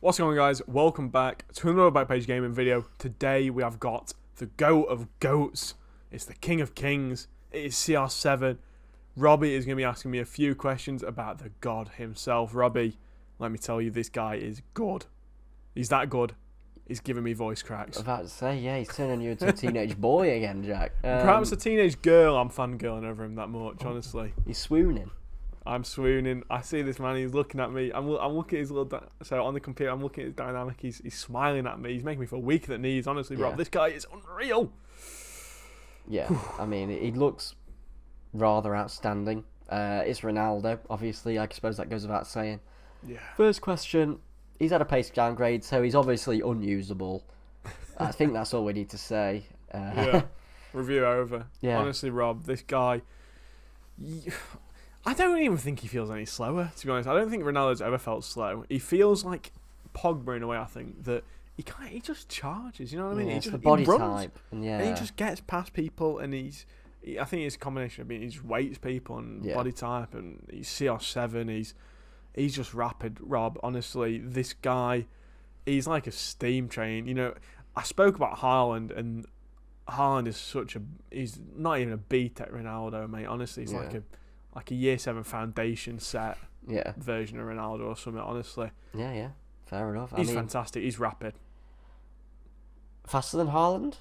What's going on, guys? Welcome back to another Backpage Gaming video. Today we have got the GOAT of GOATs. It's the King of Kings. It is CR7. Robbie is going to be asking me a few questions about the God himself. Robbie, let me tell you, this guy is good. He's that good. He's giving me voice cracks. I was about to say, yeah, he's turning you into a teenage boy again, Jack. Perhaps a teenage girl. I'm fangirling over him that much, honestly. He's swooning. I'm swooning. I see this man. He's looking at me. I'm looking at his little. So on the computer, I'm looking at his dynamic. He's smiling at me. He's making me feel weak at the knees. Honestly, Rob, this guy is unreal. Yeah, I mean, he looks rather outstanding. It's Ronaldo, obviously. I suppose that goes without saying. Yeah. First question: he's had a pace downgrade, so he's obviously unusable. I think that's all we need to say. Yeah. Review over. Yeah. Honestly, Rob, this guy. I don't even think he feels any slower, to be honest. I don't think Ronaldo's ever felt slow. He feels like Pogba in a way, I think, that he just charges, you know what I mean? Yeah, He just the body runs, type. And and he just gets past people, and I think it's a combination of being, he just weights people and body type, and he's CR7, he's just rapid, Rob. Honestly, this guy, he's like a steam train. You know, I spoke about Haaland, and Haaland is he's not even a beat at Ronaldo, mate. Honestly, he's like a year 7 foundation set version of Ronaldo or something, honestly. Yeah, fair enough. He's fantastic. He's rapid. Faster than Haaland?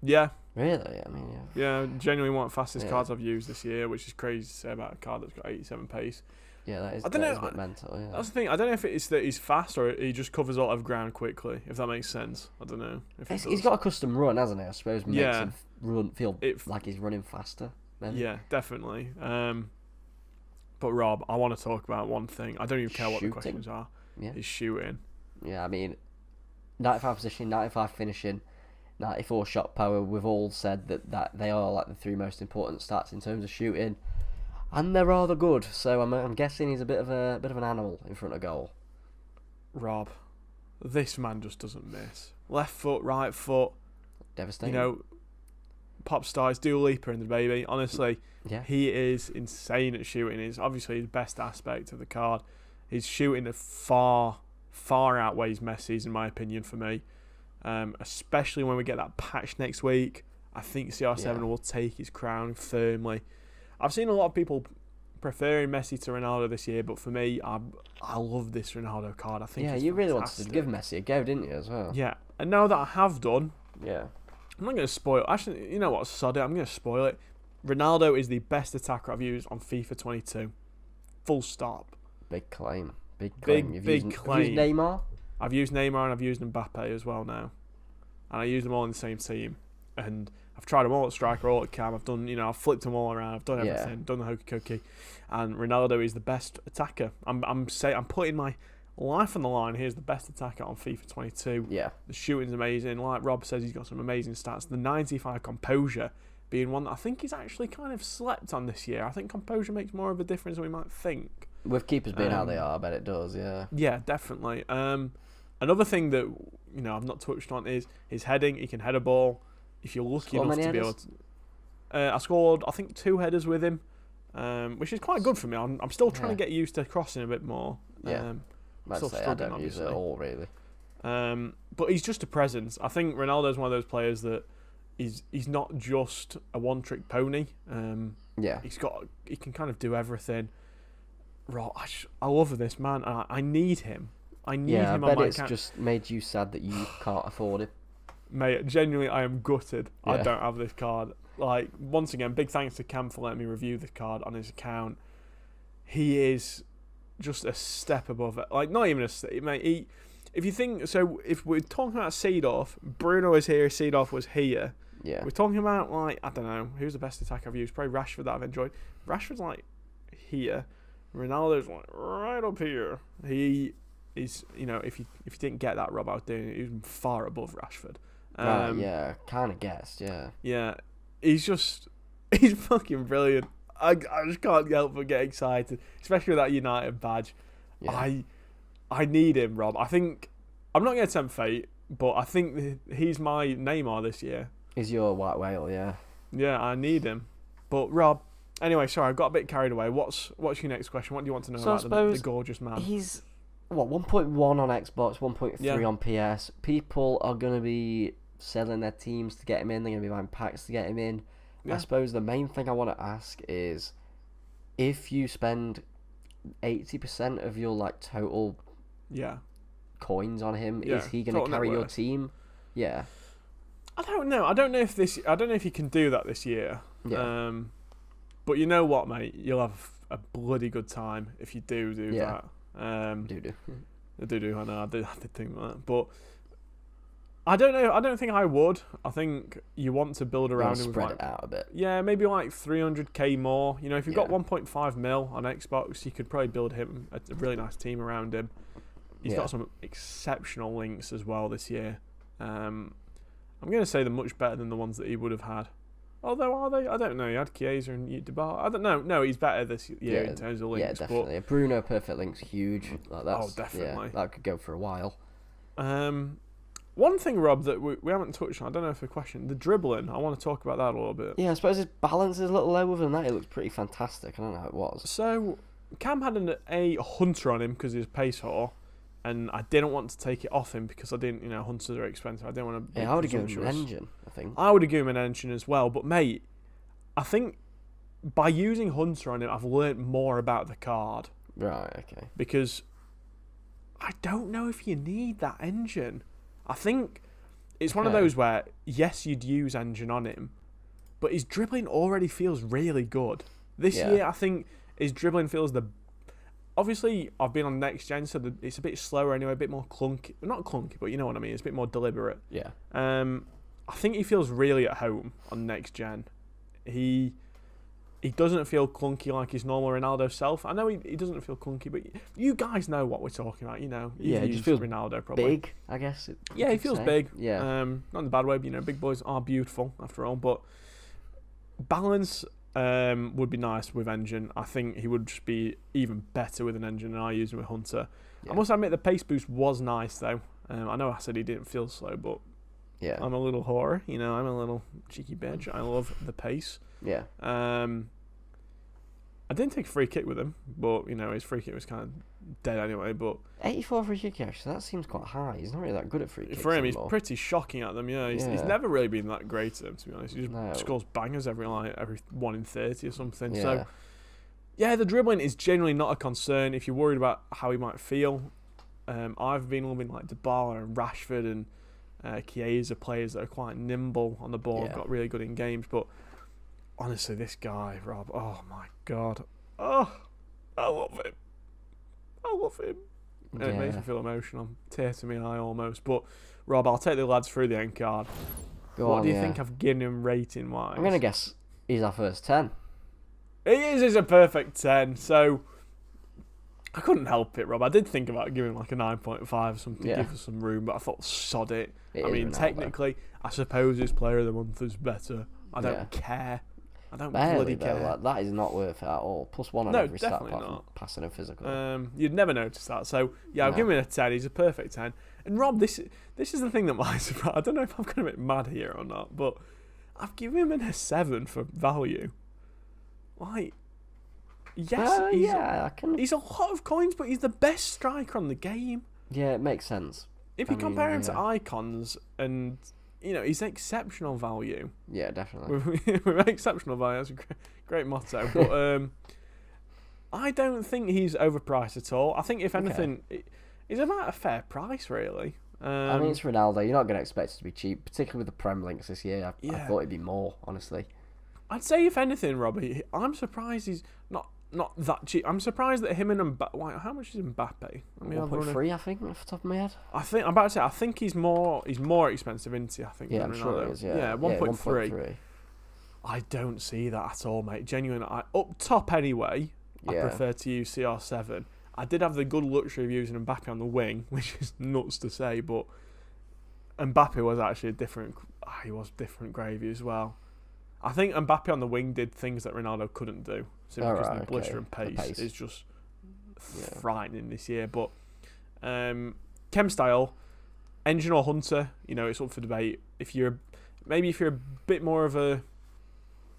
Yeah. Really? I mean, yeah. Genuinely one of the fastest cards I've used this year, which is crazy to say about a card that's got 87 pace. Yeah, that is a bit mental, yeah. That's the thing. I don't know if it's that he's fast or he just covers a lot of ground quickly, if that makes sense. I don't know. He's got a custom run, hasn't he? I suppose makes him feel like he's running faster. Maybe. Yeah, definitely. But Rob, I want to talk about one thing. I don't even care what the questions are. Yeah. Is shooting. Yeah, I mean, 95 positioning, 95 finishing, 94 shot power. We've all said that they are like the 3 most important stats in terms of shooting, and they're rather good. So I'm guessing he's a bit of an animal in front of goal. Rob, this man just doesn't miss. Left foot, right foot. Devastating. You know, pop stars, Dua Lipa in the baby. Honestly, he is insane at shooting. It's obviously his best aspect of the card. His shooting far outweighs Messi's, in my opinion, for me. Especially when we get that patch next week. I think CR7 will take his crown firmly. I've seen a lot of people preferring Messi to Ronaldo this year, but for me, I love this Ronaldo card. I think you really wanted to give Messi a go, didn't you, as well? Yeah, and now that I have done, I'm not going to spoil it. Actually, you know what? Sod it. I'm going to spoil it. Ronaldo is the best attacker I've used on FIFA 22. Full stop. Big claim. Big claim. Big claim. Have you used Neymar? I've used Neymar and I've used Mbappe as well now. And I use them all in the same team. And I've tried them all at striker, all at cam. I've done, I've flipped them all around. I've done everything. Done the hokey cokey. And Ronaldo is the best attacker. I'm putting my life on the line. Here's the best attacker on FIFA 22. Yeah. The shooting's amazing. Like Rob says, he's got some amazing stats. The 95 composure being one that I think he's actually kind of slept on this year. I think composure makes more of a difference than we might think. With keepers being how they are, I bet it does, yeah. Yeah, definitely. Another thing that, I've not touched on is his heading. He can head a ball. If you're lucky enough to be able to... I scored, I think, 2 headers with him, which is quite good for me. I'm still trying to get used to crossing a bit more. Yeah. Still I don't use it at all, really. But he's just a presence. I think Ronaldo's one of those players that he's not just a one-trick pony. He can kind of do everything. I love this man. I need him. I need him on my account. It's just made you sad that you can't afford it. Mate, genuinely, I am gutted. Yeah. I don't have this card. Like, once again, big thanks to Cam for letting me review this card on his account. He is just a step above it. Like, not even a step, mate. If you think, so if we're talking about Seedorf, Bruno is here, Seedorf was here. Yeah. We're talking about, like, I don't know, who's the best attacker I've used? Probably Rashford that I've enjoyed. Rashford's, like, here. Ronaldo's, like, right up here. He is, if you didn't get that, Rob, I was doing it. He was far above Rashford. Yeah, kind of guessed, yeah. Yeah, he's fucking brilliant. I just can't help but get excited, especially with that United badge. Yeah. I need him, Rob. I think, I'm not going to tempt fate, but I think he's my Neymar this year. He's your white whale, yeah. Yeah, I need him. But Rob, anyway, sorry, I got a bit carried away. What's your next question? What do you want to know about the gorgeous man? 1.1 on Xbox, 1.3 Yeah. on PS. People are going to be selling their teams to get him in. They're going to be buying packs to get him in. Yeah. I suppose the main thing I want to ask is, if you spend 80% of your total coins on him, is he going to carry your team? Yeah. I don't know. I don't know if you can do that this year. Yeah. But you know what, mate? You'll have a bloody good time if you do that. I know. I did think that, but I don't know. I don't think I would. I think you want to build around him. Spread it out a bit. Yeah, maybe 300k more. If you've got 1.5 mil on Xbox, you could probably build him a really nice team around him. He's got some exceptional links as well this year. I'm going to say they're much better than the ones that he would have had. Although, are they? I don't know. He had Chiesa and Dybala. I don't know. No, he's better this year in terms of links. Yeah, definitely. But Bruno Perfect Link's huge. Definitely. Yeah, that could go for a while. One thing, Rob, that we haven't touched on, I don't know if a question, the dribbling, I want to talk about that a little bit. Yeah, I suppose his balance is a little lower than that. It looks pretty fantastic. I don't know how it was. So, Cam had a hunter on him because he was pace whore, and I didn't want to take it off him because I didn't, hunters are expensive. I didn't want to. Yeah, I would have given him an engine, I think. I would have given him an engine as well, but mate, I think by using hunter on him, I've learnt more about the card. Right, okay. Because I don't know if you need that engine. I think it's one of those where, yes, you'd use engine on him, but his dribbling already feels really good. This year, I think his dribbling feels obviously, I've been on next gen, so it's a bit slower anyway, a bit more clunky. Not clunky, but you know what I mean. It's a bit more deliberate. Yeah. I think he feels really at home on next gen. He doesn't feel clunky like his normal Ronaldo self. I know he doesn't feel clunky, but you guys know what we're talking about. He just feels Ronaldo probably big, I guess. He feels big. Yeah. Not in the bad way, but big boys are beautiful after all. But balance would be nice with engine. I think he would just be even better with an engine than I use with Hunter. Yeah. I must admit the pace boost was nice though. I know I said he didn't feel slow, but I'm a little whore. I'm a little cheeky bitch. I love the pace. Yeah. I didn't take a free kick with him, but his free kick was kind of dead anyway. But 84 free kick, actually, that seems quite high. He's not really that good at free kicks for him. anymore. He's pretty shocking at them. Yeah, he's never really been that great at them, to be honest. He just scores bangers every 1 in 30 or something. Yeah. So the dribbling is generally not a concern if you're worried about how he might feel. I've been loving Dybala and Rashford and Chiesa, players that are quite nimble on the ball, got really good in games, but. Honestly, this guy, Rob, oh my God. Oh, I love him. And it makes me feel emotional. Tear to my eye almost. But, Rob, I'll take the lads through the end card. What do you think I've given him rating-wise? I'm going to guess he's our first 10. He is a perfect 10. So, I couldn't help it, Rob. I did think about giving him a 9.5 or something to give us some room, but I thought, sod it. Technically, I suppose his player of the month is better. I don't care. I don't bloody care. That is not worth it at all. +1 on every stat apart from passing and physical. You'd never notice that. So I'll give him a 10. He's a perfect 10. And Rob, this is the thing that might surprise. I don't know if I'm going a bit mad here or not, but I've given him a 7 for value. He's a lot of coins, but he's the best striker on the game. Yeah, it makes sense. If you compare him to icons and. He's exceptional value. Yeah, definitely. With exceptional value, that's a great motto. But I don't think he's overpriced at all. I think, if anything, he's about a fair price, really. It's Ronaldo. You're not going to expect it to be cheap, particularly with the Prem links this year. I thought it'd be more, honestly. I'd say, if anything, Robbie, I'm surprised he's not that cheap. I'm surprised that him and Mbappe. How much is Mbappe? 1.3, I think, off the top of my head. I'm about to say. I think he's more expensive, isn't he? I think. Yeah, I'm sure he is. Yeah, 1.3. I don't see that at all, mate. Genuinely, up top anyway. I prefer to use CR7. I did have the good luxury of using Mbappe on the wing, which is nuts to say, but Mbappe was actually he was different gravy as well. I think Mbappe on the wing did things that Ronaldo couldn't do. Simply because the blister and pace is just frightening this year. But Chem style, engine or hunter, it's up for debate. If you're a bit more of a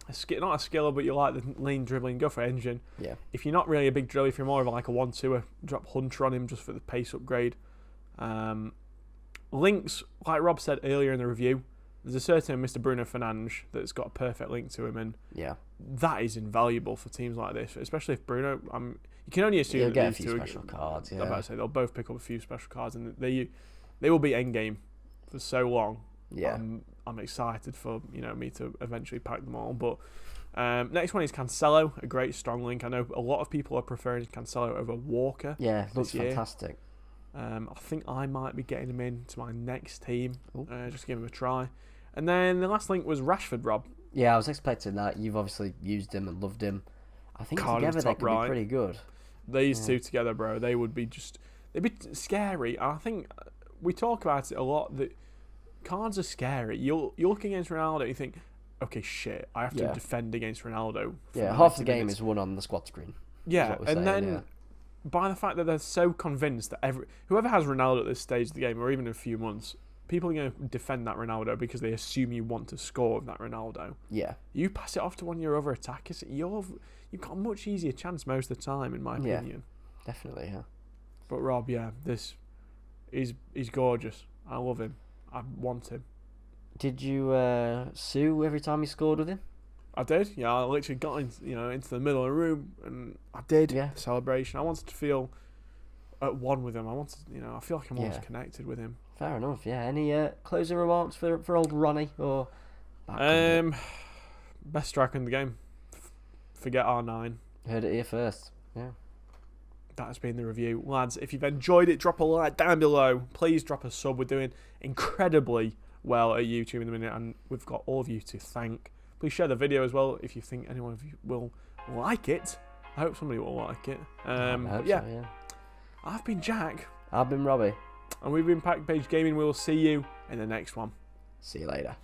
not a skiller, but you like the lean dribbling, go for engine. Yeah. If you're not really a big driller, if you're more of like a 1-2er, drop Hunter on him just for the pace upgrade. Links, like Rob said earlier in the review, there's a certain Mr. Bruno Fernandes that's got a perfect link to him, and that is invaluable for teams like this, especially if Bruno. You can only assume he'll that get a these few two special cards. Yeah. I'm about to say they'll both pick up a few special cards, and they will be endgame for so long. Yeah. I'm excited for me to eventually pack them all. But next one is Cancelo, a great strong link. I know a lot of people are preferring Cancelo over Walker. Yeah, looks fantastic. I think I might be getting him into my next team. Just give him a try. And then the last link was Rashford, Rob. Yeah, I was expecting that. You've obviously used him and loved him. I think together they could be pretty good. These two together, bro, they'd be scary. And I think we talk about it a lot that cards are scary. You're looking against Ronaldo, you think, okay, shit, I have to defend against Ronaldo. Yeah, half the game is won on the squad screen. Yeah, and then by the fact that they're so convinced that whoever has Ronaldo at this stage of the game, or even in a few months, people are going to defend that Ronaldo because they assume you want to score with that Ronaldo. Yeah. You pass it off to one of your other attackers, you've got a much easier chance most of the time, in my opinion. Definitely, yeah. But Rob, this he's gorgeous. I love him. I want him. Did you sue every time you scored with him? I did. Yeah, I literally got into the middle of the room, and I did the celebration. I wanted to feel at one with him. I feel like I'm almost connected with him. Fair enough. Yeah. Any closing remarks for old Ronnie or? Best striker in the game. Forget R9. Heard it here first. Yeah. That has been the review. Lads, if you've enjoyed it, drop a like down below. Please drop a sub. We're doing incredibly well at YouTube in the minute, and we've got all of you to thank. Please share the video as well if you think anyone of you will like it. I hope somebody will like it. I hope so, yeah. I've been Jack. I've been Robbie. And we've been Pack Page Gaming. We will see you in the next one. See you later.